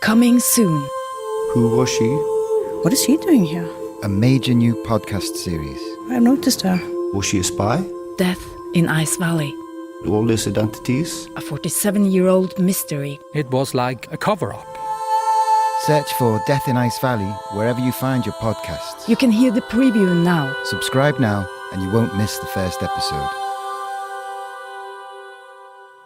Coming soon. Who was she? What is she doing here? A major new podcast series. I noticed her. Was she a spy? Death in Ice Valley. All these identities? A 47-year-old mystery. It was like a cover-up. Search for Death in Ice Valley wherever you find your podcasts. You can hear the preview now. Subscribe now and you won't miss the first episode.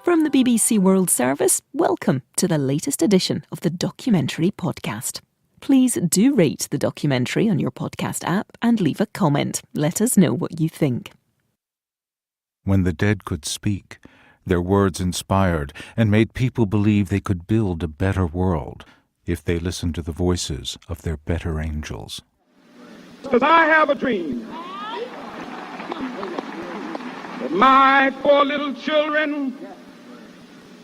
From the BBC World Service, welcome to the latest edition of the Documentary Podcast. Please do rate the documentary on your podcast app and leave a comment. Let us know what you think. When the dead could speak, their words inspired and made people believe they could build a better world if they listened to the voices of their better angels. Because I have a dream that my poor little children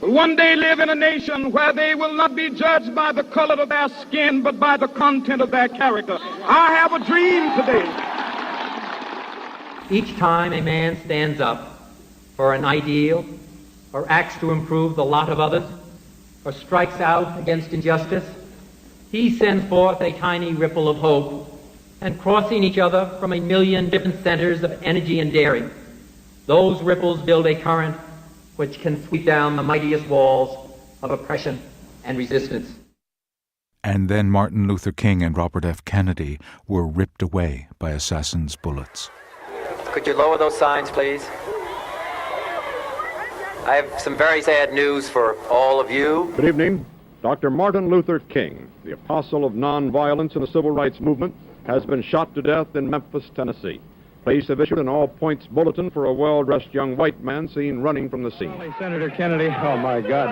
will one day live in a nation where they will not be judged by the color of their skin, but by the content of their character. I have a dream today. Each time a man stands up for an ideal, or acts to improve the lot of others, or strikes out against injustice, he sends forth a tiny ripple of hope, and crossing each other from a million different centers of energy and daring, those ripples build a current which can sweep down the mightiest walls of oppression and resistance. And then Martin Luther King and Robert F. Kennedy were ripped away by assassins' bullets. Could you lower those signs, please? I have some very sad news for all of you. Good evening. Dr. Martin Luther King, the apostle of nonviolence in the civil rights movement, has been shot to death in Memphis, Tennessee. Police have issued an all-points bulletin for a well-dressed young white man seen running from the scene. Senator Kennedy, oh my God.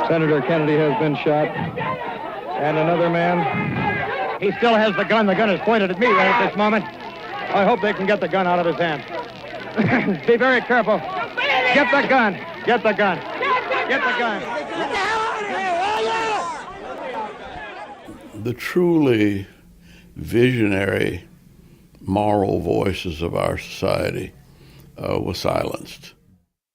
Senator Kennedy has been shot. And another man. He still has the gun. The gun is pointed at me right at this moment. I hope they can get the gun out of his hand. Be very careful. Get the gun. Get the gun. Get the gun. The truly visionary moral voices of our society were silenced.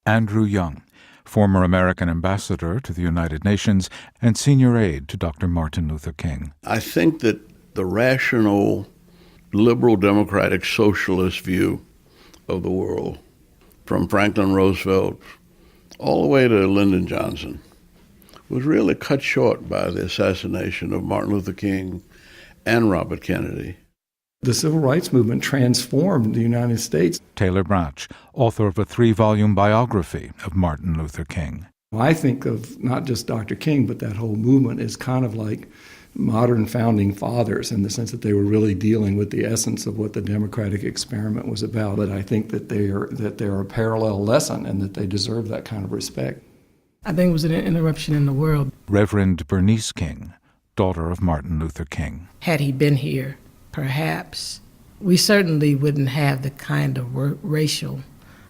Andrew Young, former American ambassador to the United Nations and senior aide to Dr. Martin Luther King. I think that the rational, liberal, democratic, socialist view of the world, from Franklin Roosevelt all the way to Lyndon Johnson, was really cut short by the assassination of Martin Luther King and Robert Kennedy. The civil rights movement transformed the United States. Taylor Branch, author of a 3-volume biography of Martin Luther King. I think of not just Dr. King, but that whole movement is kind of like modern founding fathers in the sense that they were really dealing with the essence of what the democratic experiment was about. But I think that they're a parallel lesson and that they deserve that kind of respect. I think it was an interruption in the world. Reverend Bernice King, daughter of Martin Luther King. Had he been here, perhaps we certainly wouldn't have the kind of racial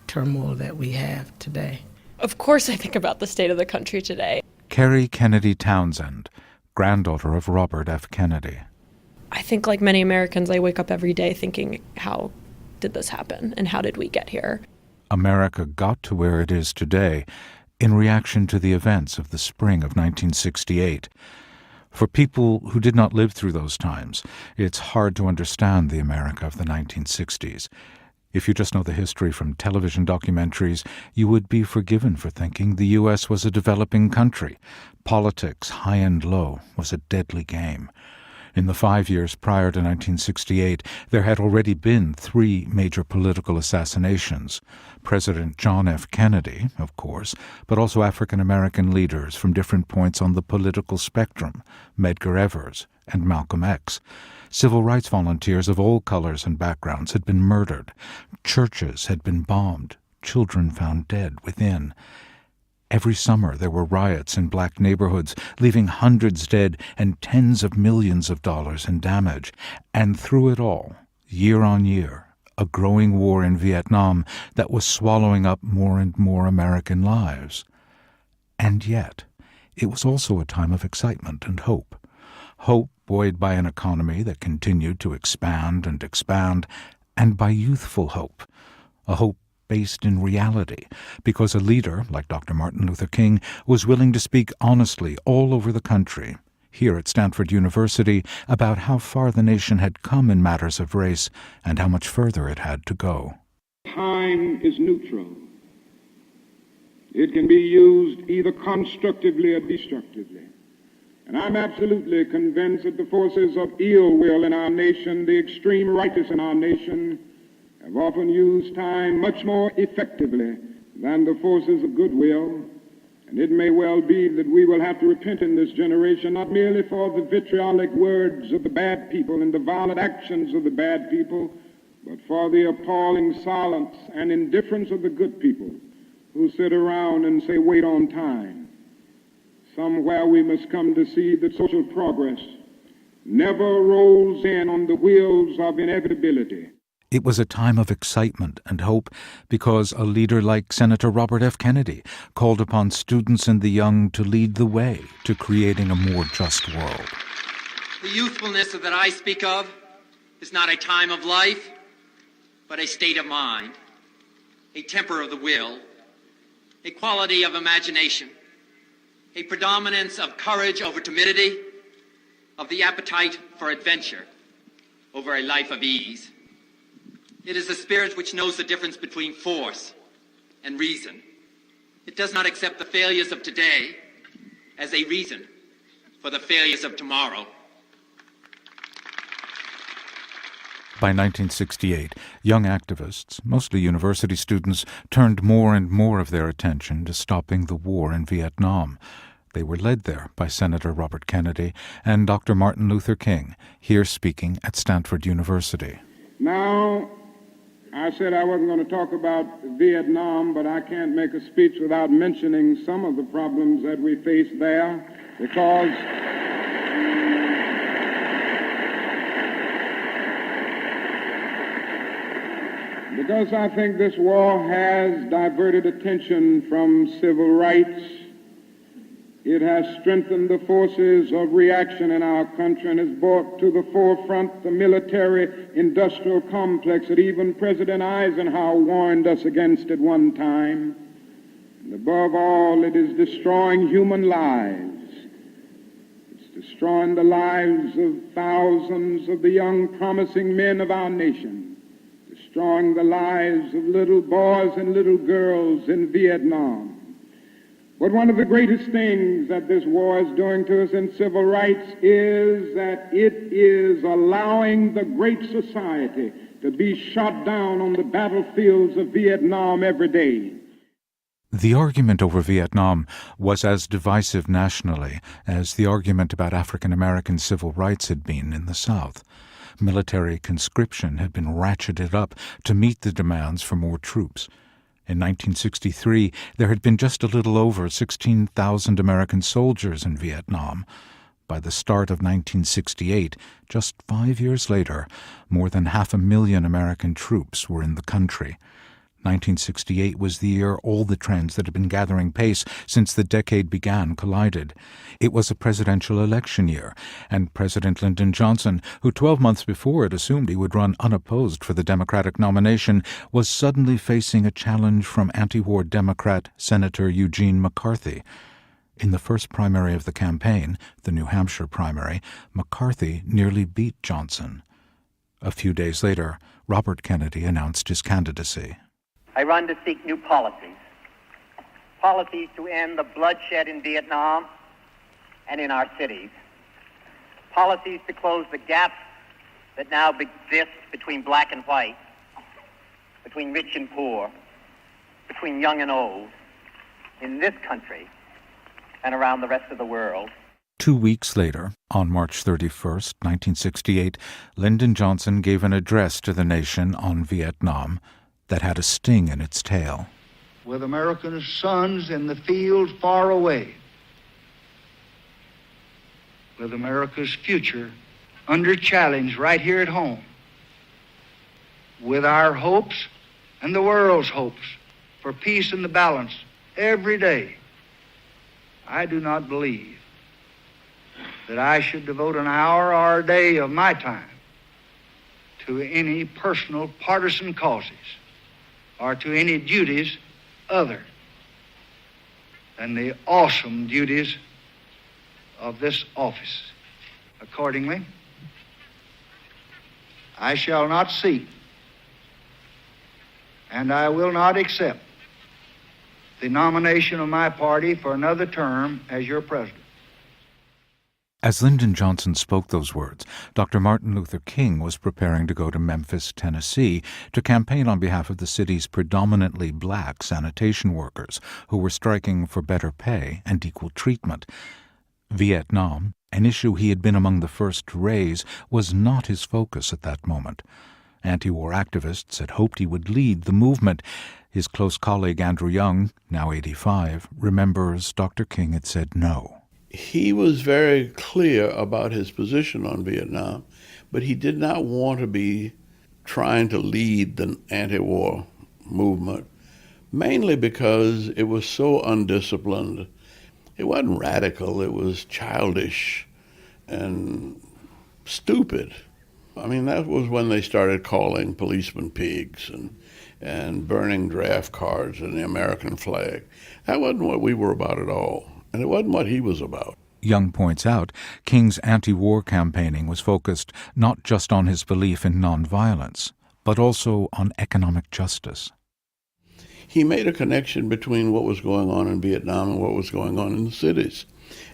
turmoil that we have today. Of course I think about the state of the country today. Carrie Kennedy Townsend, granddaughter of Robert F. Kennedy. I think like many Americans, I wake up every day thinking, how did this happen and how did we get here? America got to where it is today in reaction to the events of the spring of 1968. For people who did not live through those times, it's hard to understand the America of the 1960s. If you just know the history from television documentaries, you would be forgiven for thinking the U.S. was a developing country. Politics, high and low, was a deadly game. In the 5 years prior to 1968, there had already been 3 major political assassinations. President John F. Kennedy, of course, but also African-American leaders from different points on the political spectrum, Medgar Evers and Malcolm X. Civil rights volunteers of all colors and backgrounds had been murdered. Churches had been bombed. Children found dead within. Every summer there were riots in black neighborhoods, leaving hundreds dead and tens of millions of dollars in damage. And through it all, year on year, a growing war in Vietnam that was swallowing up more and more American lives. And yet, it was also a time of excitement and hope. Hope buoyed by an economy that continued to expand, and by youthful hope, a hope based in reality, because a leader, like Dr. Martin Luther King, was willing to speak honestly all over the country. here at Stanford University about how far the nation had come in matters of race and how much further it had to go. Time is neutral. It can be used either constructively or destructively. And I'm absolutely convinced that the forces of ill will in our nation, the extreme righteous in our nation, have often used time much more effectively than the forces of goodwill. And it may well be that we will have to repent in this generation, not merely for the vitriolic words of the bad people and the violent actions of the bad people, but for the appalling silence and indifference of the good people who sit around and say, wait on time. Somewhere we must come to see that social progress never rolls in on the wheels of inevitability. It was a time of excitement and hope because a leader like Senator Robert F. Kennedy called upon students and the young to lead the way to creating a more just world. The youthfulness that I speak of is not a time of life, but a state of mind, a temper of the will, a quality of imagination, a predominance of courage over timidity, of the appetite for adventure over a life of ease. It is a spirit which knows the difference between force and reason. It does not accept the failures of today as a reason for the failures of tomorrow. By 1968, young activists, mostly university students, turned more and more of their attention to stopping the war in Vietnam. They were led there by Senator Robert Kennedy and Dr. Martin Luther King, here speaking at Stanford University. Now, I said I wasn't going to talk about Vietnam, but I can't make a speech without mentioning some of the problems that we face there, because I think this war has diverted attention from civil rights. It has strengthened the forces of reaction in our country and has brought to the forefront the military-industrial complex that even President Eisenhower warned us against at one time. And above all, it is destroying human lives. It's destroying the lives of thousands of the young, promising men of our nation, destroying the lives of little boys and little girls in Vietnam. But one of the greatest things that this war is doing to us in civil rights is that it is allowing the great society to be shot down on the battlefields of Vietnam every day. The argument over Vietnam was as divisive nationally as the argument about African American civil rights had been in the South. Military conscription had been ratcheted up to meet the demands for more troops. In 1963, there had been just a little over 16,000 American soldiers in Vietnam. By the start of 1968, just 5 years later, more than 500,000 American troops were in the country. 1968 was the year all the trends that had been gathering pace since the decade began collided. It was a presidential election year, and President Lyndon Johnson, who 12 months before had assumed he would run unopposed for the Democratic nomination, was suddenly facing a challenge from anti-war Democrat Senator Eugene McCarthy. In the first primary of the campaign, the New Hampshire primary, McCarthy nearly beat Johnson. A few days later, Robert Kennedy announced his candidacy. I run to seek new policies. Policies to end the bloodshed in Vietnam and in our cities. Policies to close the gap that now exists between black and white, between rich and poor, between young and old, in this country and around the rest of the world. 2 weeks later, on March 31st, 1968, Lyndon Johnson gave an address to the nation on Vietnam that had a sting in its tail. With American sons in the field far away, with America's future under challenge right here at home, with our hopes and the world's hopes for peace and the balance every day, I do not believe that I should devote an hour or a day of my time to any personal partisan causes or to any duties other than the awesome duties of this office. Accordingly, I shall not seek and I will not accept the nomination of my party for another term as your president. As Lyndon Johnson spoke those words, Dr. Martin Luther King was preparing to go to Memphis, Tennessee, to campaign on behalf of the city's predominantly black sanitation workers who were striking for better pay and equal treatment. Vietnam, an issue he had been among the first to raise, was not his focus at that moment. Anti-war activists had hoped he would lead the movement. His close colleague Andrew Young, now 85, remembers Dr. King had said no. He was very clear about his position on Vietnam, but he did not want to be trying to lead the anti-war movement, mainly because it was so undisciplined. It wasn't radical, it was childish and stupid. I mean, that was when they started calling policemen pigs and burning draft cards and the American flag. That wasn't what we were about at all. And it wasn't what he was about. Young points out King's anti-war campaigning was focused not just on his belief in nonviolence, but also on economic justice. He made a connection between what was going on in Vietnam and what was going on in the cities.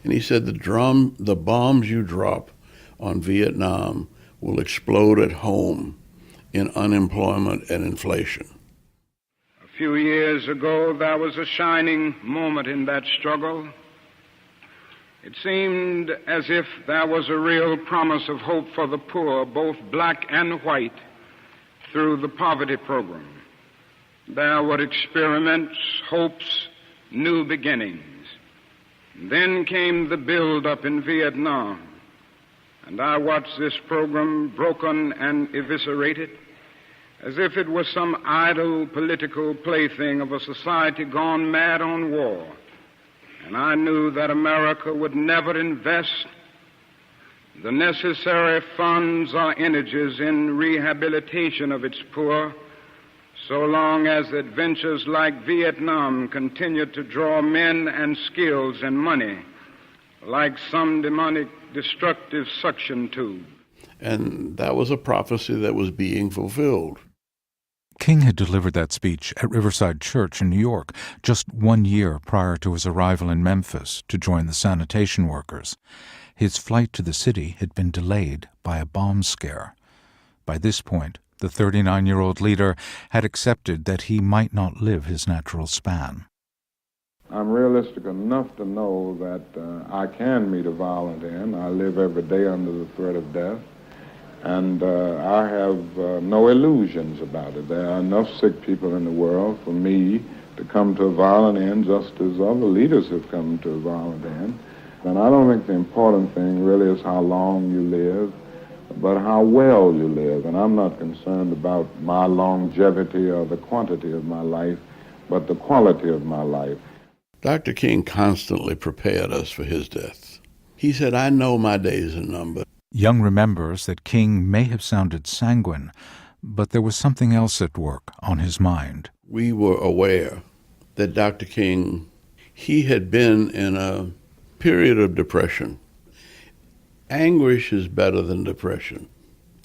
And he said the bombs you drop on Vietnam will explode at home in unemployment and inflation. A few years ago, there was a shining moment in that struggle. It seemed as if there was a real promise of hope for the poor, both black and white, through the poverty program. There were experiments, hopes, new beginnings. Then came the build-up in Vietnam, and I watched this program broken and eviscerated, as if it was some idle political plaything of a society gone mad on war. And I knew that America would never invest the necessary funds or energies in rehabilitation of its poor so long as adventures like Vietnam continued to draw men and skills and money like some demonic destructive suction tube. And that was a prophecy that was being fulfilled. King had delivered that speech at Riverside Church in New York just 1 year prior to his arrival in Memphis to join the sanitation workers. His flight to the city had been delayed by a bomb scare. By this point, the 39-year-old leader had accepted that he might not live his natural span. I'm realistic enough to know that I can meet a violent end. I live every day under the threat of death. And I have no illusions about it. There are enough sick people in the world for me to come to a violent end just as other leaders have come to a violent end. And I don't think the important thing really is how long you live, but how well you live. And I'm not concerned about my longevity or the quantity of my life, but the quality of my life. Dr. King constantly prepared us for his death. He said, I know my days are numbered. Young remembers that King may have sounded sanguine, but there was something else at work on his mind. We were aware that Dr. King, he had been in a period of depression. Anguish is better than depression.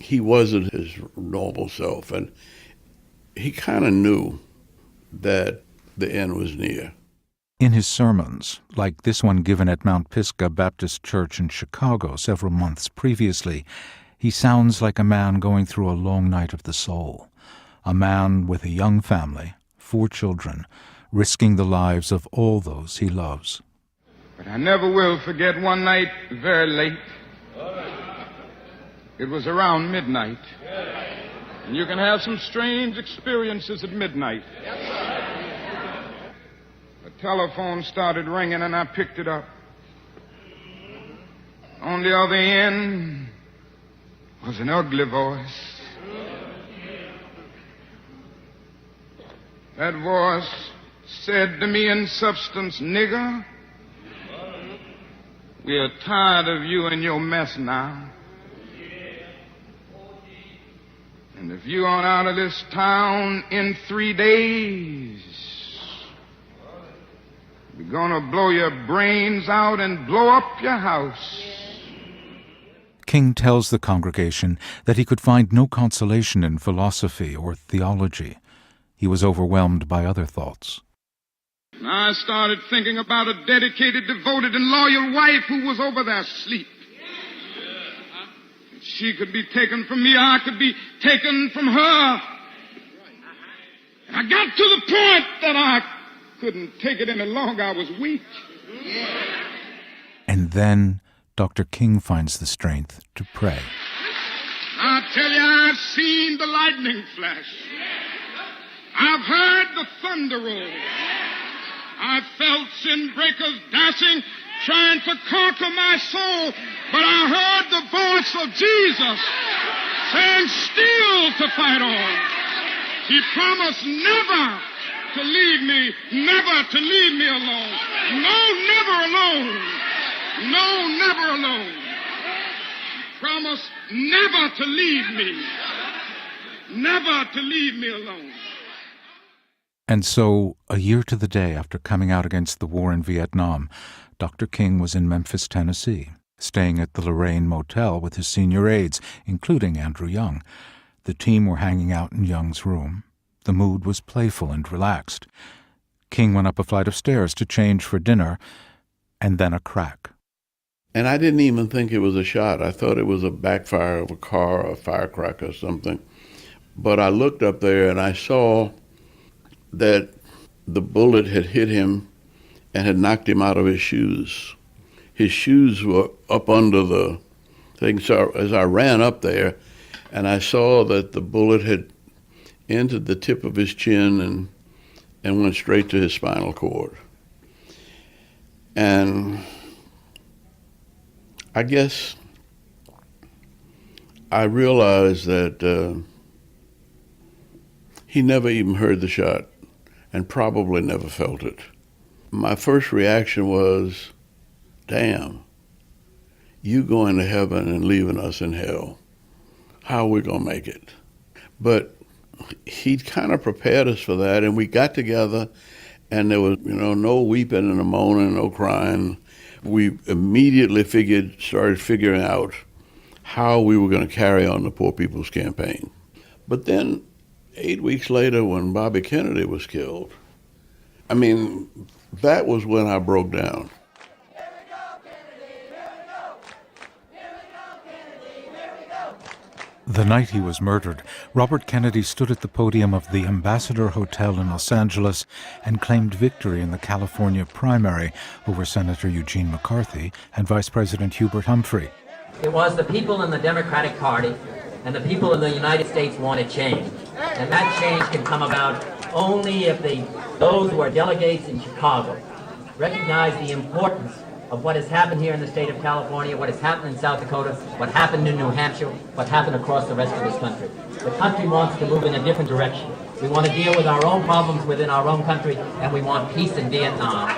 He wasn't his normal self, and he kind of knew that the end was near. In his sermons, like this one given at Mount Pisgah Baptist Church in Chicago several months previously, he sounds like a man going through a long night of the soul, a man with a young family, 4 children, risking the lives of all those he loves. But I never will forget one night very late. It was around midnight. And you can have some strange experiences at midnight. Telephone started ringing and I picked it up. On the other end was an ugly voice. That voice said to me in substance, nigger, we are tired of you and your mess now. And if you aren't out of this town in 3 days, We're gonna blow your brains out and blow up your house. King tells the congregation that he could find no consolation in philosophy or theology. He was overwhelmed by other thoughts. I started thinking about a dedicated, devoted, and loyal wife who was over there asleep. If she could be taken from me, I could be taken from her. And I got to the point that I couldn't take it any longer. I was weak. And then Dr. King finds the strength to pray. I tell you, I've seen the lightning flash. I've heard the thunder roll. I've felt sin breakers dashing, trying to conquer my soul. But I heard the voice of Jesus saying, still to fight on. He promised never to leave me, never to leave me alone. No, never alone. No, never alone. He promised never to leave me. Never to leave me alone. And so, a year to the day after coming out against the war in Vietnam, Dr. King was in Memphis, Tennessee, staying at the Lorraine Motel with his senior aides, including Andrew Young. The team were hanging out in Young's room. The mood was playful and relaxed. King went up a flight of stairs to change for dinner, and then a crack. And I didn't even think it was a shot. I thought it was a backfire of a car or a firecracker or something. But I looked up there and I saw that the bullet had hit him and had knocked him out of his shoes. His shoes were up under the thing. So as I ran up there, and I saw that the bullet had entered the tip of his chin and went straight to his spinal cord. And I guess I realized that he never even heard the shot and probably never felt it. My first reaction was, damn, you going to heaven and leaving us in hell. How are we going to make it? But he kind of prepared us for that, and we got together, and there was, no weeping and a moaning, no crying. We immediately started figuring out how we were going to carry on the Poor People's Campaign. But then 8 weeks later, when Bobby Kennedy was killed, that was when I broke down. The night he was murdered, Robert Kennedy stood at the podium of the Ambassador Hotel in Los Angeles and claimed victory in the California primary over Senator Eugene McCarthy and Vice President Hubert Humphrey. It was the people in the Democratic Party and the people in the United States wanted change. And that change can come about only if those who are delegates in Chicago recognize the importance of what has happened here in the state of California, what has happened in South Dakota, what happened in New Hampshire, what happened across the rest of this country. The country wants to move in a different direction. We want to deal with our own problems within our own country, and we want peace in Vietnam.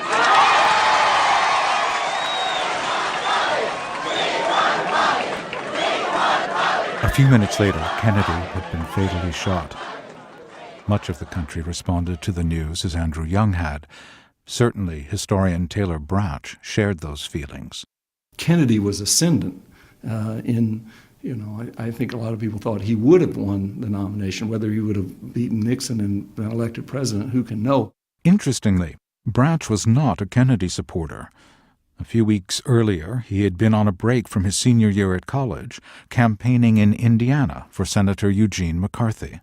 A few minutes later, Kennedy had been fatally shot. Much of the country responded to the news as Andrew Young had. Certainly, historian Taylor Branch shared those feelings. Kennedy was ascendant I think a lot of people thought he would have won the nomination. Whether he would have beaten Nixon and been elected president, who can know? Interestingly, Branch was not a Kennedy supporter. A few weeks earlier, he had been on a break from his senior year at college, campaigning in Indiana for Senator Eugene McCarthy.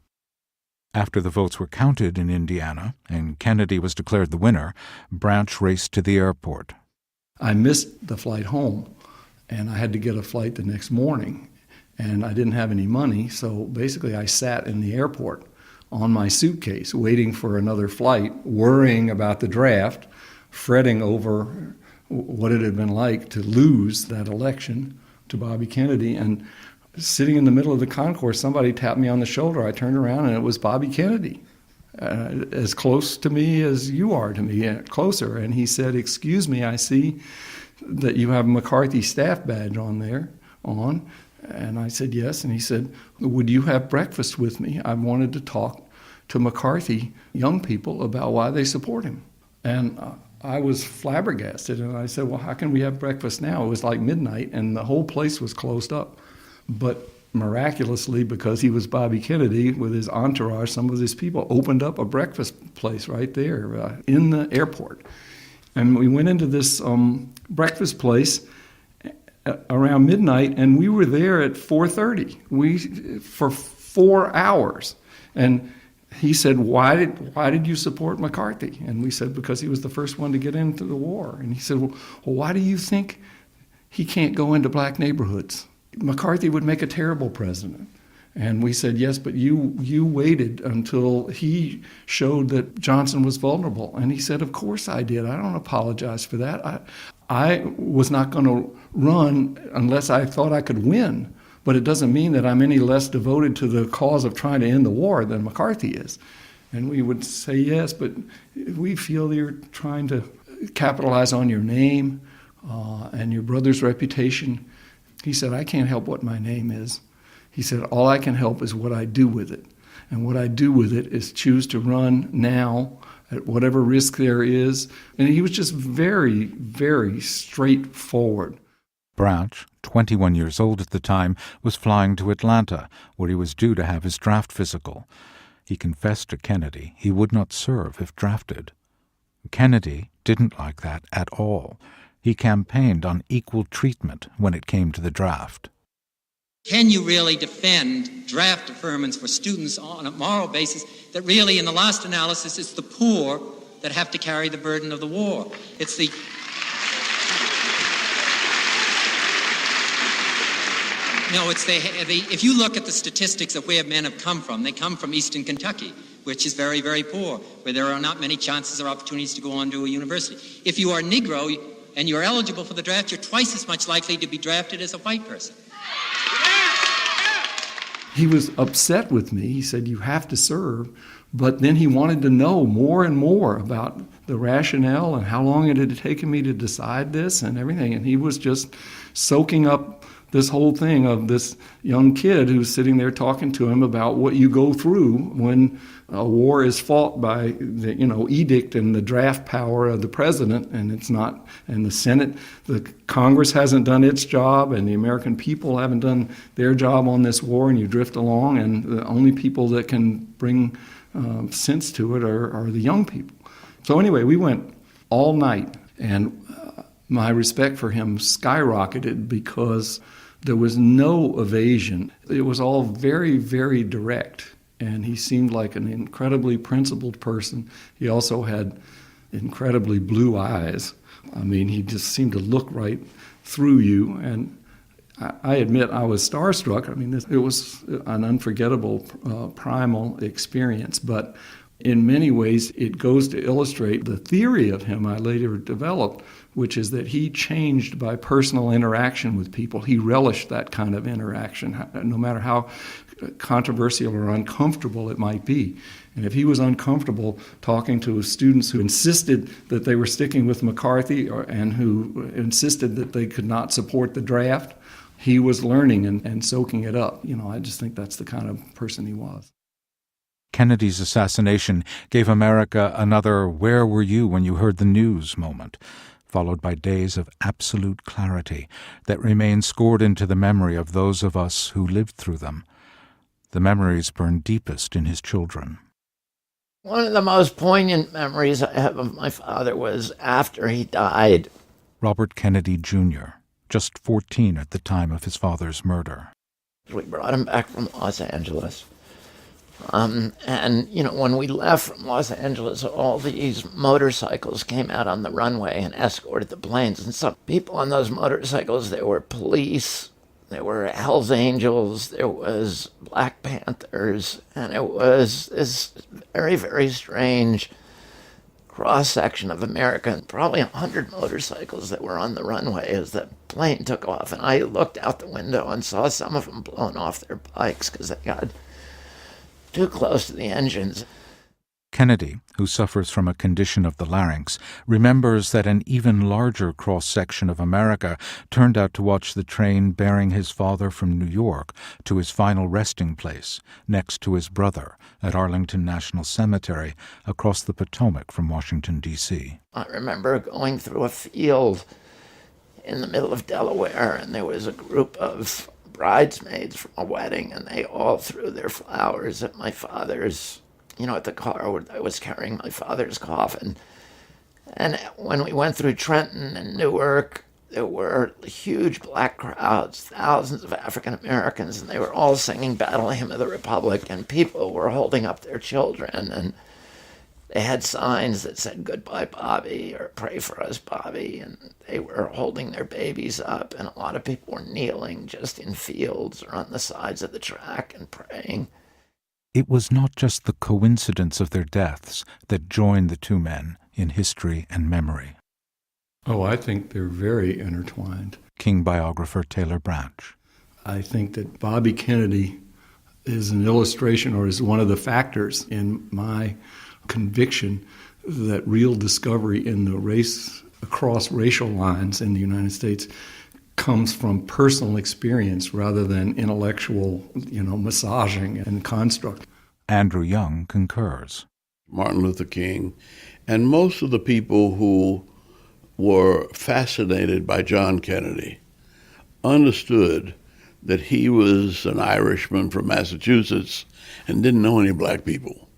After the votes were counted in Indiana and Kennedy was declared the winner, Branch raced to the airport. I missed the flight home, and I had to get a flight the next morning, and I didn't have any money, so basically I sat in the airport on my suitcase waiting for another flight, worrying about the draft, fretting over what it had been like to lose that election to Bobby Kennedy. And sitting in the middle of the concourse, somebody tapped me on the shoulder. I turned around, and it was Bobby Kennedy, as close to me as you are to me, closer. And he said, "Excuse me, I see that you have a McCarthy staff badge on." And I said, "Yes." And he said, "Would you have breakfast with me? I wanted to talk to McCarthy young people about why they support him." And I was flabbergasted, and I said, well, how can we have breakfast now? It was like midnight, and the whole place was closed up. But miraculously, because he was Bobby Kennedy, with his entourage, some of his people opened up a breakfast place right there in the airport. And we went into this breakfast place around midnight, and we were there at 4:30 for 4 hours. And he said, why did you support McCarthy? And we said, because he was the first one to get into the war. And he said, well, why do you think he can't go into black neighborhoods? McCarthy would make a terrible president. And we said, yes, but you waited until he showed that Johnson was vulnerable. And he said, of course I did. I don't apologize for that. I was not going to run unless I thought I could win. But it doesn't mean that I'm any less devoted to the cause of trying to end the war than McCarthy is. And we would say, yes, but we feel you're trying to capitalize on your name and your brother's reputation. He said, I can't help what my name is. He said, all I can help is what I do with it. And what I do with it is choose to run now at whatever risk there is. And he was just very, very straightforward. Branch, 21 years old at the time, was flying to Atlanta, where he was due to have his draft physical. He confessed to Kennedy he would not serve if drafted. Kennedy didn't like that at all. He campaigned on equal treatment when it came to the draft. Can you really defend draft deferments for students on a moral basis that really, in the last analysis, it's the poor that have to carry the burden of the war? It's the... No, it's if you look at the statistics of where men have come from, they come from eastern Kentucky, which is very, very poor, where there are not many chances or opportunities to go on to a university. If you are a Negro and you're eligible for the draft, you're twice as much likely to be drafted as a white person. He was upset with me. He said, you have to serve. But then he wanted to know more and more about the rationale and how long it had taken me to decide this and everything. And he was just soaking up this whole thing of this young kid who's sitting there talking to him about what you go through when a war is fought by the edict and the draft power of the president, and it's not, and the Senate, the Congress hasn't done its job, and the American people haven't done their job on this war, and you drift along, and the only people that can bring sense to it are the young people. So anyway, we went all night, and my respect for him skyrocketed because there was no evasion. It was all very, very direct, and he seemed like an incredibly principled person. He also had incredibly blue eyes. I mean, he just seemed to look right through you, and I admit I was starstruck. I mean, it was an unforgettable primal experience, but in many ways it goes to illustrate the theory of him I later developed, which is that he changed by personal interaction with people. He relished that kind of interaction, no matter how controversial or uncomfortable it might be. And if he was uncomfortable talking to students who insisted that they were sticking with McCarthy and who insisted that they could not support the draft, he was learning and soaking it up. I just think that's the kind of person he was. Kennedy's assassination gave America another "where were you when you heard the news" moment, followed by days of absolute clarity that remain scored into the memory of those of us who lived through them. The memories burn deepest in his children. One of the most poignant memories I have of my father was after he died. Robert Kennedy Jr., just 14 at the time of his father's murder. We brought him back from Los Angeles. And, when we left from Los Angeles, all these motorcycles came out on the runway and escorted the planes. And some people on those motorcycles, there were police, there were Hells Angels, there was Black Panthers, and it was this very, very strange cross-section of America, and probably 100 motorcycles that were on the runway as the plane took off. And I looked out the window and saw some of them blowing off their bikes because they got too close to the engines. Kennedy, who suffers from a condition of the larynx, remembers that an even larger cross-section of America turned out to watch the train bearing his father from New York to his final resting place, next to his brother, at Arlington National Cemetery, across the Potomac from Washington, D.C. I remember going through a field in the middle of Delaware, and there was a group of bridesmaids from a wedding, and they all threw their flowers at my father's, at the car where I was carrying my father's coffin. And when we went through Trenton and Newark, there were huge black crowds, thousands of African Americans, and they were all singing Battle Hymn of the Republic, and people were holding up their children, and they had signs that said, "Goodbye, Bobby," or "Pray for us, Bobby," and they were holding their babies up, and a lot of people were kneeling just in fields or on the sides of the track and praying. It was not just the coincidence of their deaths that joined the two men in history and memory. Oh, I think they're very intertwined. King biographer Taylor Branch. I think that Bobby Kennedy is an illustration, or is one of the factors in my conviction that real discovery in the race, across racial lines in the United States, comes from personal experience rather than intellectual, massaging and construct. Andrew Young concurs. Martin Luther King, and most of the people who were fascinated by John Kennedy understood that he was an Irishman from Massachusetts and didn't know any black people.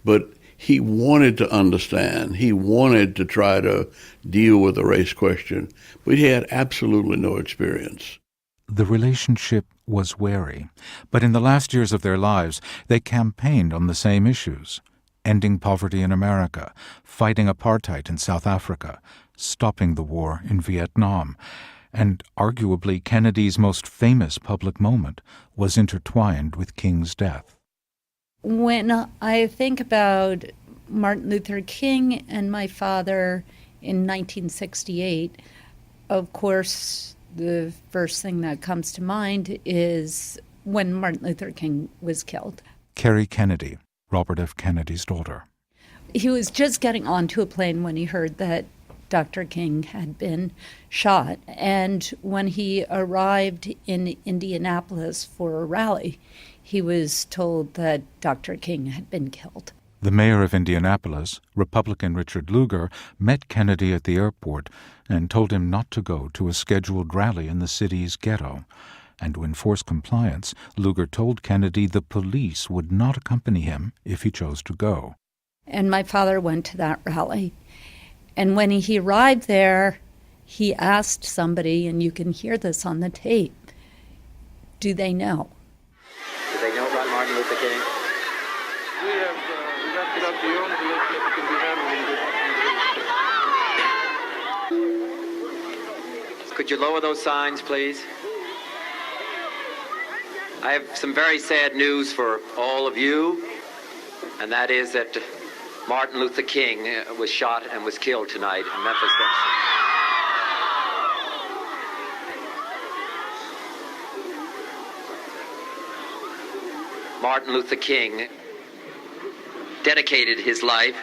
But he wanted to understand. He wanted to try to deal with the race question, but he had absolutely no experience. The relationship was wary, but in the last years of their lives, they campaigned on the same issues: ending poverty in America, fighting apartheid in South Africa, stopping the war in Vietnam, and arguably Kennedy's most famous public moment was intertwined with King's death. When I think about Martin Luther King and my father in 1968, of course, the first thing that comes to mind is when Martin Luther King was killed. Kerry Kennedy, Robert F. Kennedy's daughter. He was just getting onto a plane when he heard that Dr. King had been shot. And when he arrived in Indianapolis for a rally, he was told that Dr. King had been killed. The mayor of Indianapolis, Republican Richard Lugar, met Kennedy at the airport and told him not to go to a scheduled rally in the city's ghetto. And to enforce compliance, Lugar told Kennedy the police would not accompany him if he chose to go. And my father went to that rally. And when he arrived there, he asked somebody, and you can hear this on the tape, do they know? Do they know about Martin Luther King? We have left it up to your own volition if it can be handled. Could you lower those signs, please? I have some very sad news for all of you, and that is that Martin Luther King was shot and was killed tonight in Memphis. Martin Luther King dedicated his life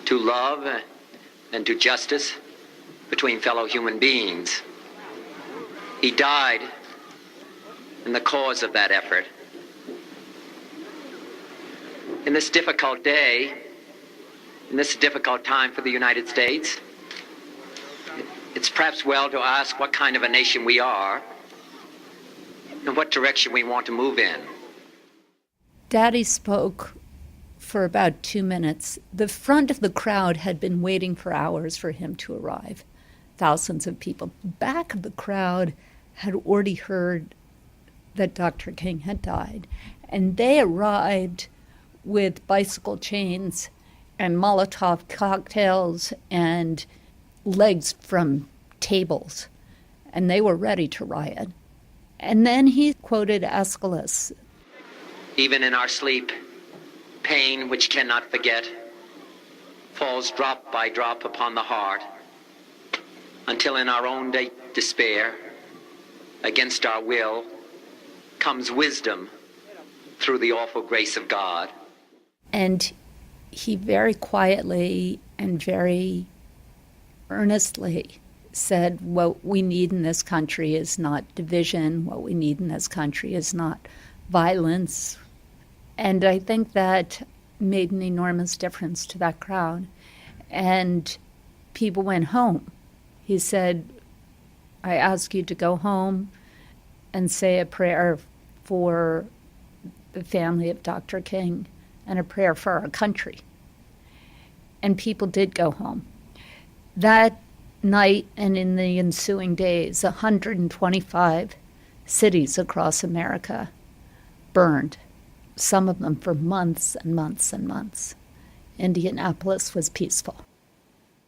to love and to justice between fellow human beings. He died in the cause of that effort. In this difficult day, in this difficult time for the United States, it's perhaps well to ask what kind of a nation we are and what direction we want to move in. Daddy spoke for about 2 minutes. The front of the crowd had been waiting for hours for him to arrive. Thousands of people. Back of the crowd had already heard that Dr. King had died, and they arrived with bicycle chains and Molotov cocktails and legs from tables, and they were ready to riot. And then he quoted Aeschylus. Even in our sleep, pain which cannot forget falls drop by drop upon the heart, until in our own despair, against our will, comes wisdom through the awful grace of God. And he very quietly and very earnestly said, what we need in this country is not division. What we need in this country is not violence. And I think that made an enormous difference to that crowd. And people went home. He said, I ask you to go home and say a prayer for the family of Dr. King and a prayer for our country. And people did go home. That night and in the ensuing days, 125 cities across America burned, some of them for months and months and months. Indianapolis was peaceful.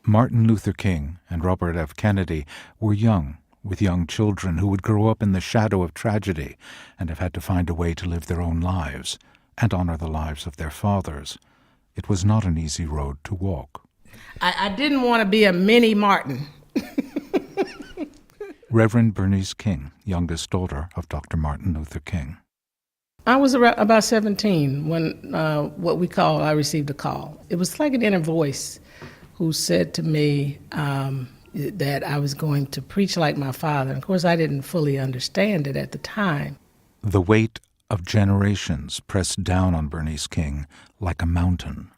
Martin Luther King and Robert F. Kennedy were young, with young children who would grow up in the shadow of tragedy and have had to find a way to live their own lives and honor the lives of their fathers. It was not an easy road to walk. I didn't want to be a mini Martin. Reverend Bernice King, youngest daughter of Dr. Martin Luther King. I was about 17 when I received a call. It was like an inner voice who said to me that I was going to preach like my father. And of course, I didn't fully understand it at the time. The weight of generations pressed down on Bernice King like a mountain.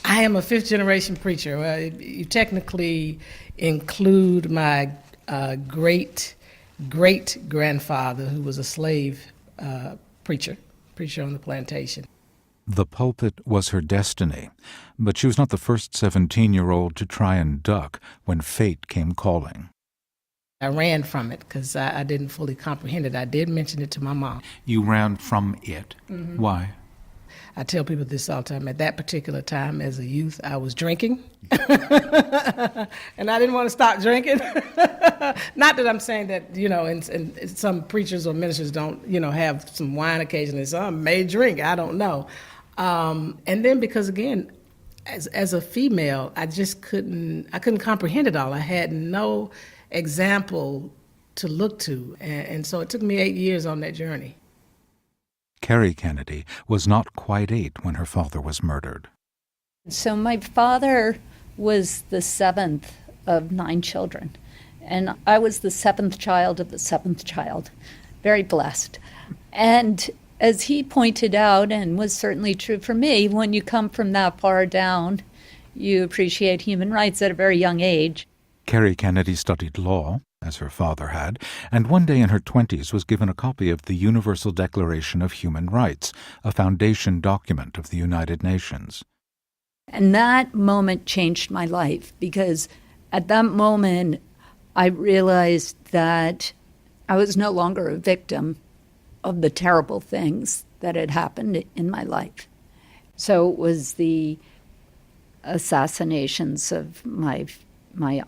I am a fifth-generation preacher. You technically include my great-great-grandfather, who was a slave preacher on the plantation. The pulpit was her destiny, but she was not the first 17-year-old to try and duck when fate came calling. I ran from it because I didn't fully comprehend it. I did mention it to my mom. You ran from it? Mm-hmm. Why? I tell people this all the time. At that particular time, as a youth, I was drinking. And I didn't want to stop drinking. Not that I'm saying that, and some preachers or ministers don't, have some wine occasionally. Some may drink. I don't know. And then because, again, as a female, I couldn't comprehend it all. I had no example to look to. And so it took me 8 years on that journey. Carrie Kennedy was not quite 8 when her father was murdered. So my father was the 7th of 9 children, and I was the 7th child of the 7th child. Very blessed. And as he pointed out, and was certainly true for me, when you come from that far down, you appreciate human rights at a very young age. Carrie Kennedy studied law, as her father had, and one day in her 20s was given a copy of the Universal Declaration of Human Rights, a foundation document of the United Nations. And that moment changed my life, because at that moment I realized that I was no longer a victim of the terrible things that had happened in my life. So it was the assassinations of my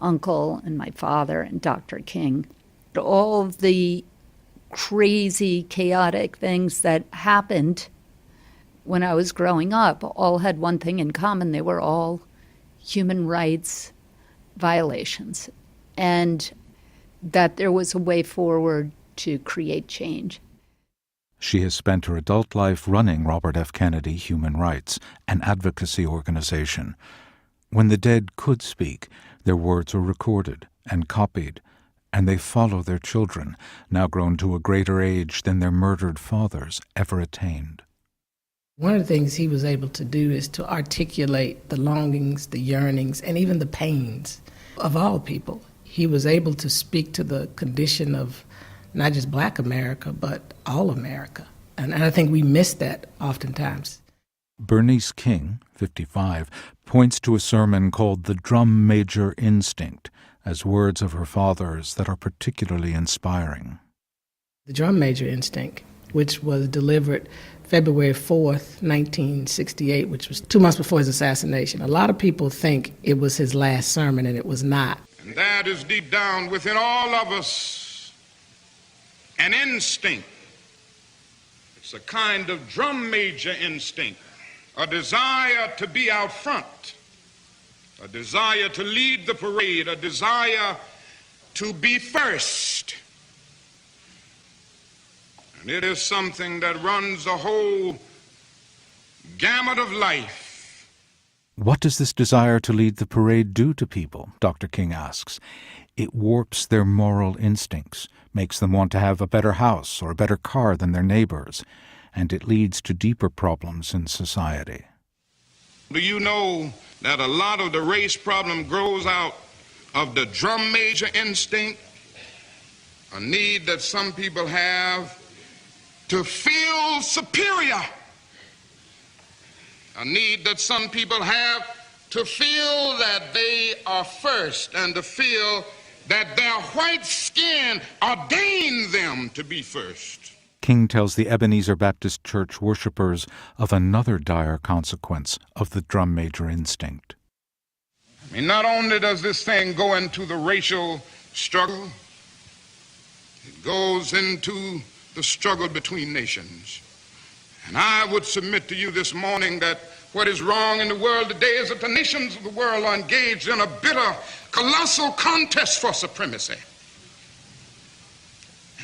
uncle and my father and Dr. King. All of the crazy, chaotic things that happened when I was growing up all had one thing in common. They were all human rights violations, and that there was a way forward to create change. She has spent her adult life running Robert F. Kennedy Human Rights, an advocacy organization. When the dead could speak, their words were recorded and copied, and they follow their children, now grown to a greater age than their murdered fathers ever attained. One of the things he was able to do is to articulate the longings, the yearnings, and even the pains of all people. He was able to speak to the condition of not just Black America, but all America. And I think we miss that oftentimes. Bernice King, 55, points to a sermon called The Drum Major Instinct as words of her father's that are particularly inspiring. The Drum Major Instinct, which was delivered February 4th, 1968, which was 2 months before his assassination. A lot of people think it was his last sermon, and it was not. And that is deep down within all of us an instinct. It's a kind of drum major instinct, a desire to be out front, a desire to lead the parade, a desire to be first. And it is something that runs the whole gamut of life. What does this desire to lead the parade do to people? Dr. King asks. It warps their moral instincts, makes them want to have a better house or a better car than their neighbors, and it leads to deeper problems in society. Do you know that a lot of the race problem grows out of the drum major instinct, a need that some people have to feel superior, a need that some people have to feel that they are first and to feel that their white skin ordains them to be first. King tells the Ebenezer Baptist Church worshippers of another dire consequence of the drum major instinct. I mean, not only does this thing go into the racial struggle, it goes into the struggle between nations. And I would submit to you this morning that what is wrong in the world today is that the nations of the world are engaged in a bitter, colossal contest for supremacy.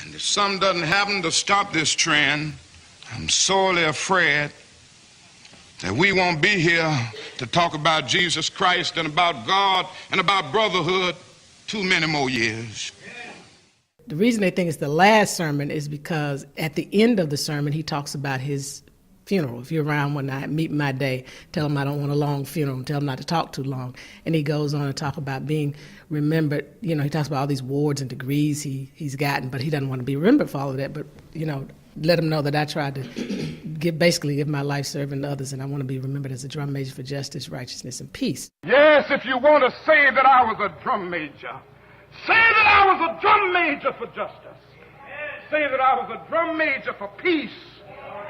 And if some doesn't happen to stop this trend, I'm sorely afraid that we won't be here to talk about Jesus Christ and about God and about brotherhood too many more years. The reason they think it's the last sermon is because at the end of the sermon, he talks about his funeral. If you're around one night, meet my day, tell him I don't want a long funeral, tell him not to talk too long. And he goes on to talk about being remembered. You know, he talks about all these awards and degrees he's gotten, but he doesn't want to be remembered for all of that. But, you know, let him know that I tried to give my life serving others, and I want to be remembered as a drum major for justice, righteousness, and peace. Yes, if you want to say that I was a drum major, say that I was a drum major for justice. Say that I was a drum major for peace.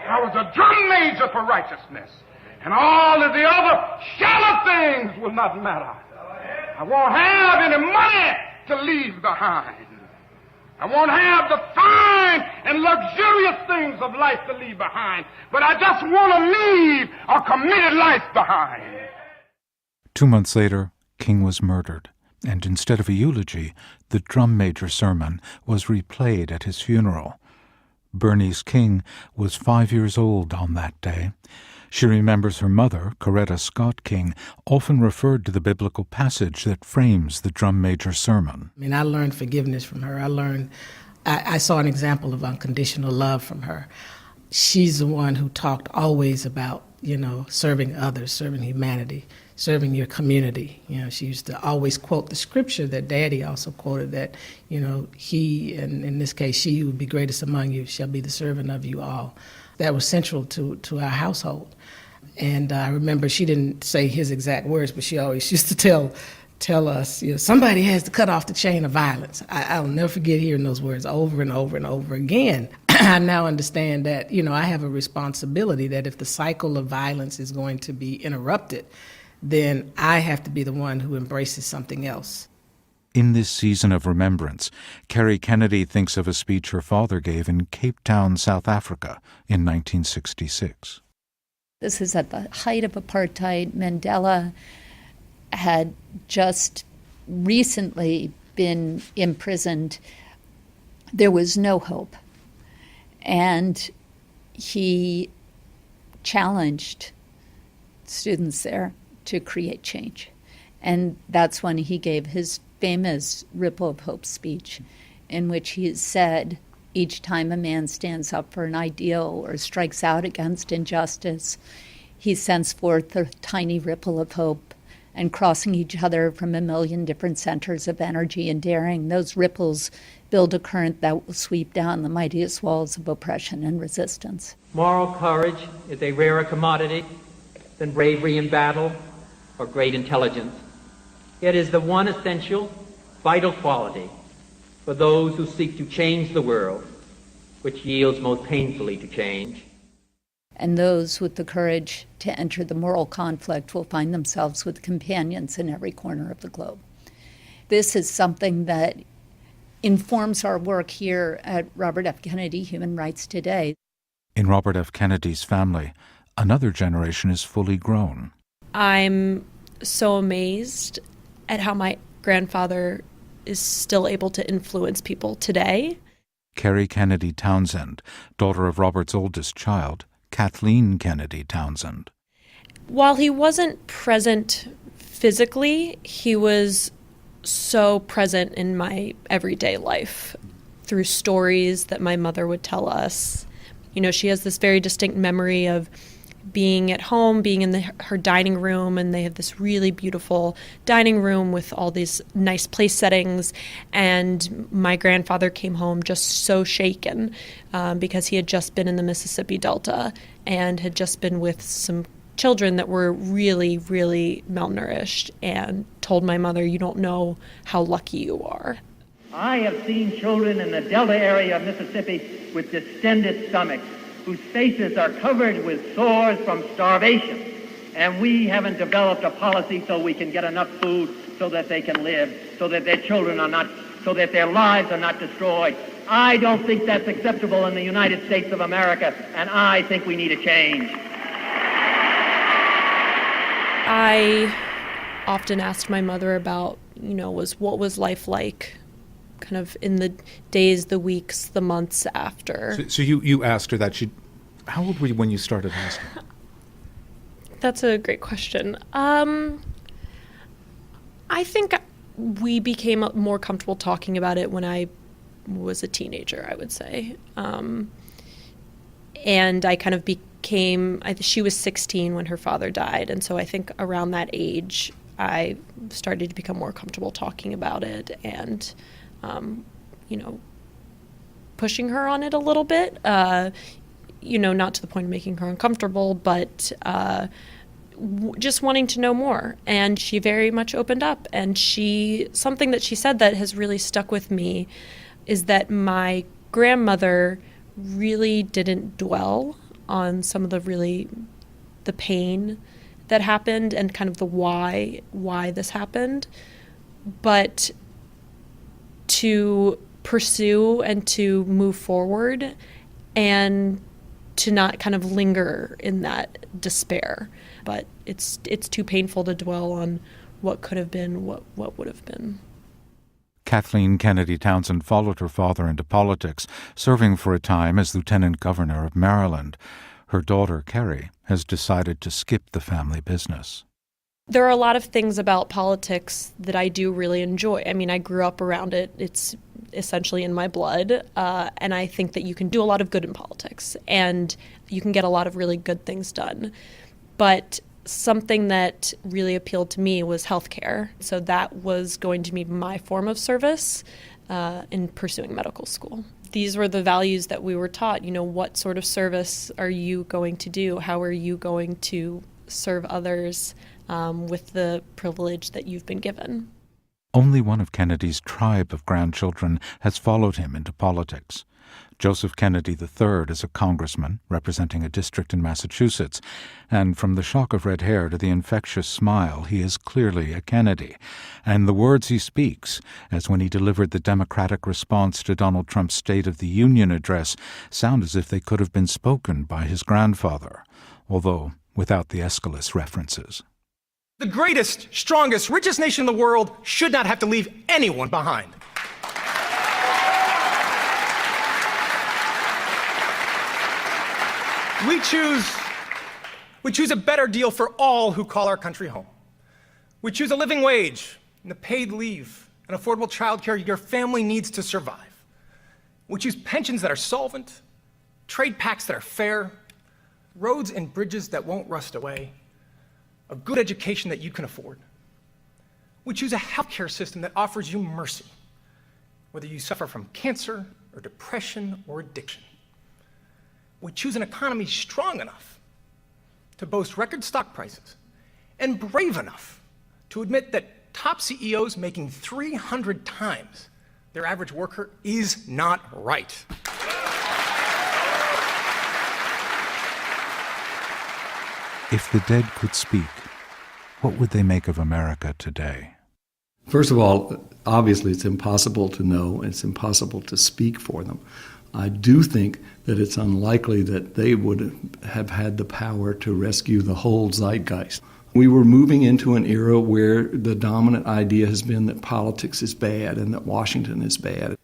I was a drum major for righteousness. And all of the other shallow things will not matter. I won't have any money to leave behind. I won't have the fine and luxurious things of life to leave behind. But I just want to leave a committed life behind. 2 months later, King was murdered, and instead of a eulogy, the drum major sermon was replayed at his funeral. Bernice King was 5 years old on that day. She remembers her mother, Coretta Scott King, often referred to the biblical passage that frames the drum major sermon. I mean, I learned forgiveness from her. I saw an example of unconditional love from her. She's the one who talked always about, you know, serving others, serving humanity, serving your community. You know, she used to always quote the scripture that Daddy also quoted, that, you know, he, and in this case, she who will be greatest among you shall be the servant of you all. That was central to our household. And I remember she didn't say his exact words, but she always used to tell us, you know, somebody has to cut off the chain of violence. I'll never forget hearing those words over and over and over again. I now understand that, you know, I have a responsibility that if the cycle of violence is going to be interrupted, then I have to be the one who embraces something else. In this season of remembrance, Kerry Kennedy thinks of a speech her father gave in Cape Town, South Africa in 1966. This is at the height of apartheid. Mandela had just recently been imprisoned. There was no hope. And he challenged students there to create change. And that's when he gave his famous Ripple of Hope speech, in which he said, each time a man stands up for an ideal or strikes out against injustice, he sends forth a tiny ripple of hope, and crossing each other from a million different centers of energy and daring, those ripples build a current that will sweep down the mightiest walls of oppression and resistance. Moral courage is a rarer commodity than bravery in battle or great intelligence. It is the one essential, vital quality for those who seek to change the world, which yields most painfully to change. And those with the courage to enter the moral conflict will find themselves with companions in every corner of the globe. This is something that informs our work here at Robert F. Kennedy Human Rights Today. In Robert F. Kennedy's family, another generation is fully grown. I'm so amazed at how my grandfather is still able to influence people today. Kerry Kennedy Townsend, daughter of Robert's oldest child, Kathleen Kennedy Townsend. While he wasn't present physically, he was so present in my everyday life through stories that my mother would tell us. You know, she has this very distinct memory of being at home, being in her dining room, and they have this really beautiful dining room with all these nice place settings. And my grandfather came home just so shaken because he had just been in the Mississippi Delta and had just been with some children that were really, really malnourished, and told my mother, "You don't know how lucky you are." I have seen children in the Delta area of Mississippi with distended stomachs, whose faces are covered with sores from starvation. And we haven't developed a policy so we can get enough food so that they can live, so that their children are not, so that their lives are not destroyed. I don't think that's acceptable in the United States of America, and I think we need a change. I often asked my mother about, what was life like kind of in the days, the weeks, the months after. So you asked her that. How old were you when you started asking? That's a great question. I think we became more comfortable talking about it when I was a teenager, I would say. And I kind of she was 16 when her father died. And so I think around that age, I started to become more comfortable talking about it and, pushing her on it a little bit, not to the point of making her uncomfortable, but just wanting to know more. And she very much opened up. And something that she said that has really stuck with me is that my grandmother really didn't dwell on some of the pain that happened and kind of the why this happened, but to pursue and to move forward and to not kind of linger in that despair. But it's too painful to dwell on what could have been, what would have been. Kathleen Kennedy Townsend followed her father into politics, serving for a time as Lieutenant Governor of Maryland. Her daughter, Carrie, has decided to skip the family business. There are a lot of things about politics that I do really enjoy. I mean, I grew up around it. It's essentially in my blood. And I think that you can do a lot of good in politics and you can get a lot of really good things done. But something that really appealed to me was healthcare. So that was going to be my form of service in pursuing medical school. These were the values that we were taught. What sort of service are you going to do? How are you going to serve others with the privilege that you've been given? Only one of Kennedy's tribe of grandchildren has followed him into politics. Joseph Kennedy III is a congressman representing a district in Massachusetts, and from the shock of red hair to the infectious smile, he is clearly a Kennedy. And the words he speaks, as when he delivered the Democratic response to Donald Trump's State of the Union address, sound as if they could have been spoken by his grandfather, although without the Aeschylus references. The greatest, strongest, richest nation in the world should not have to leave anyone behind. We choose a better deal for all who call our country home. We choose a living wage and the paid leave and affordable child care your family needs to survive. We choose pensions that are solvent, trade pacts that are fair, roads and bridges that won't rust away, a good education that you can afford. We choose a healthcare system that offers you mercy, whether you suffer from cancer or depression or addiction. We choose an economy strong enough to boast record stock prices and brave enough to admit that top CEOs making 300 times their average worker is not right. If the dead could speak, what would they make of America today? First of all, obviously it's impossible to know, it's impossible to speak for them. I do think that it's unlikely that they would have had the power to rescue the whole zeitgeist. We were moving into an era where the dominant idea has been that politics is bad and that Washington is bad.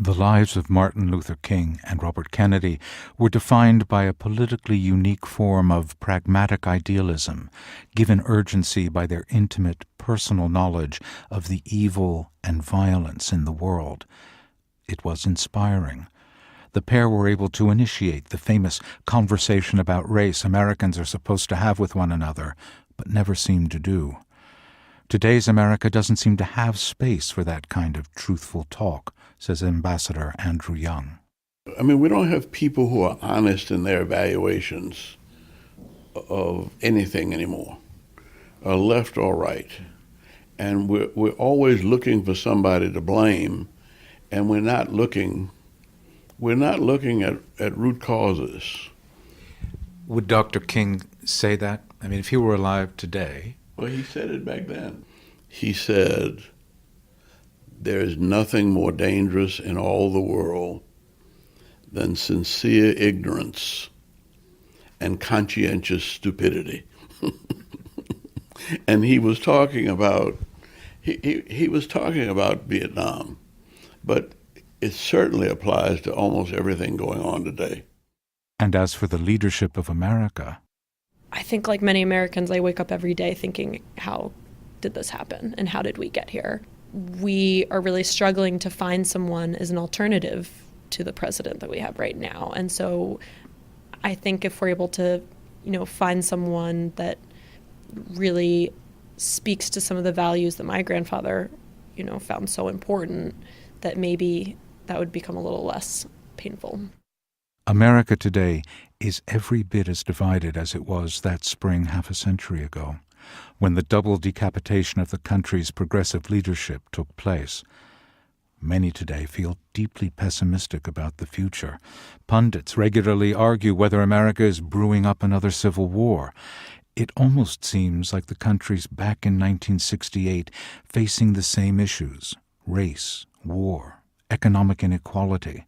The lives of Martin Luther King and Robert Kennedy were defined by a politically unique form of pragmatic idealism, given urgency by their intimate, personal knowledge of the evil and violence in the world. It was inspiring. The pair were able to initiate the famous conversation about race Americans are supposed to have with one another, but never seem to do. Today's America doesn't seem to have space for that kind of truthful talk, says Ambassador Andrew Young. I mean, we don't have people who are honest in their evaluations of anything anymore, left or right. And we're always looking for somebody to blame, and we're not looking at root causes. Would Dr. King say that? I mean, if he were alive today... Well, he said it back then. He said, there is nothing more dangerous in all the world than sincere ignorance and conscientious stupidity. And he was talking about he was talking about Vietnam, but it certainly applies to almost everything going on today. And as for the leadership of America... I think like many Americans, I wake up every day thinking, how did this happen and how did we get here? We are really struggling to find someone as an alternative to the president that we have right now. And so I think if we're able to, find someone that really speaks to some of the values that my grandfather, found so important, that maybe that would become a little less painful. America today is every bit as divided as it was that spring half a century ago, when the double decapitation of the country's progressive leadership took place. Many today feel deeply pessimistic about the future. Pundits regularly argue whether America is brewing up another civil war. It almost seems like the country's back in 1968, facing the same issues: race, war, economic inequality.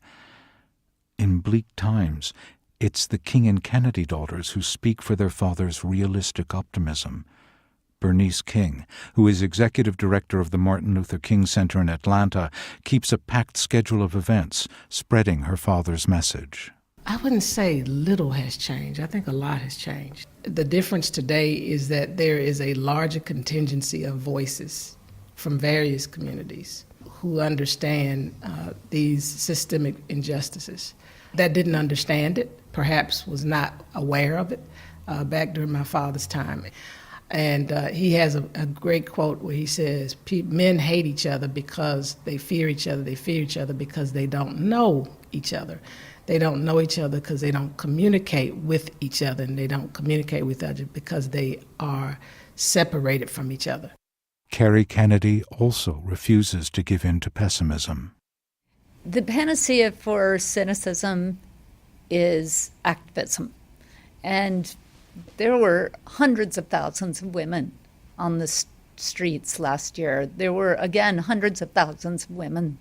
In bleak times, it's the King and Kennedy daughters who speak for their father's realistic optimism. Bernice King, who is executive director of the Martin Luther King Center in Atlanta, keeps a packed schedule of events, spreading her father's message. I wouldn't say little has changed. I think a lot has changed. The difference today is that there is a larger contingency of voices from various communities who understand these systemic injustices. That didn't understand it, perhaps was not aware of it back during my father's time. And he has a great quote where he says, men hate each other because they fear each other. They fear each other because they don't know each other. They don't know each other because they don't communicate with each other, and they don't communicate with each other because they are separated from each other. Kerry Kennedy also refuses to give in to pessimism. The panacea for cynicism is activism. And there were hundreds of thousands of women on the streets last year. There were, again, hundreds of thousands of women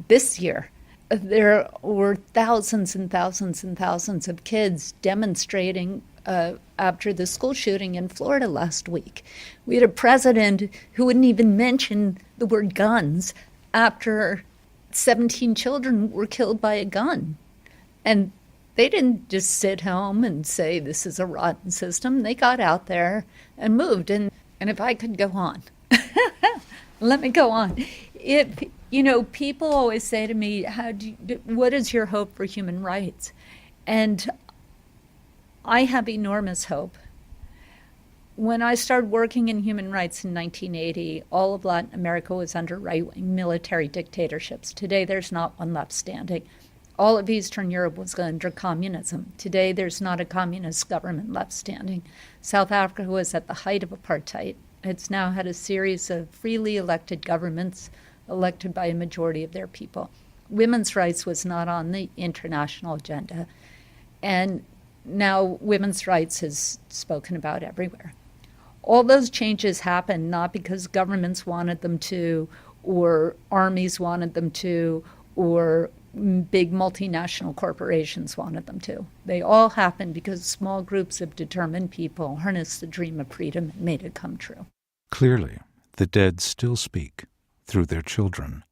this year. There were thousands and thousands and thousands of kids demonstrating after the school shooting in Florida last week. We had a president who wouldn't even mention the word guns after 17 children were killed by a gun. And they didn't just sit home and say this is a rotten system. They got out there and moved. And if I could go on, let me go on. People always say to me, what is your hope for human rights? And I have enormous hope. When I started working in human rights in 1980, all of Latin America was under right-wing military dictatorships. Today, there's not one left standing. All of Eastern Europe was under communism. Today, there's not a communist government left standing. South Africa was at the height of apartheid. It's now had a series of freely elected governments elected by a majority of their people. Women's rights was not on the international agenda. And now women's rights is spoken about everywhere. All those changes happened not because governments wanted them to, or armies wanted them to, or big multinational corporations wanted them to. They all happened because small groups of determined people harnessed the dream of freedom and made it come true. Clearly, the dead still speak through their children.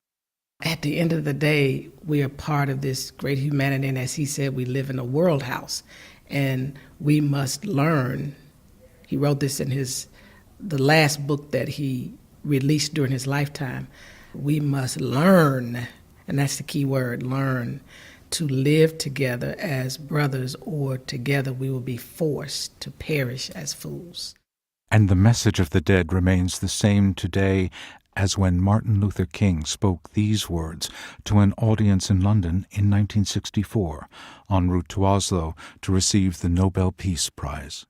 At the end of the day, we are part of this great humanity, and as he said, we live in a world house, and we must learn. He wrote this in the last book that he released during his lifetime. We must learn, and that's the key word, learn, to live together as brothers, or together we will be forced to perish as fools. And the message of the dead remains the same today as when Martin Luther King spoke these words to an audience in London in 1964, en route to Oslo to receive the Nobel Peace Prize.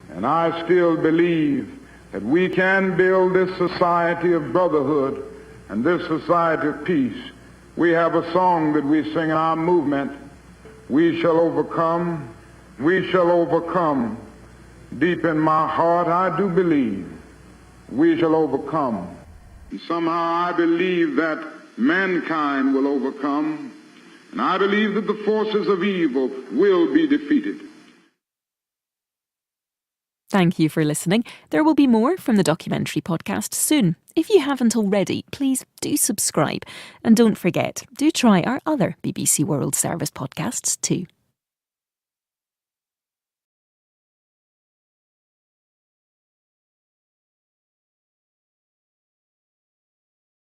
And I still believe that we can build this society of brotherhood and this society of peace. We have a song that we sing in our movement, "We shall overcome, we shall overcome. Deep in my heart I do believe we shall overcome." And somehow I believe that mankind will overcome, and I believe that the forces of evil will be defeated. Thank you for listening. There will be more from the Documentary Podcast soon. If you haven't already, please do subscribe. And don't forget, do try our other BBC World Service podcasts too.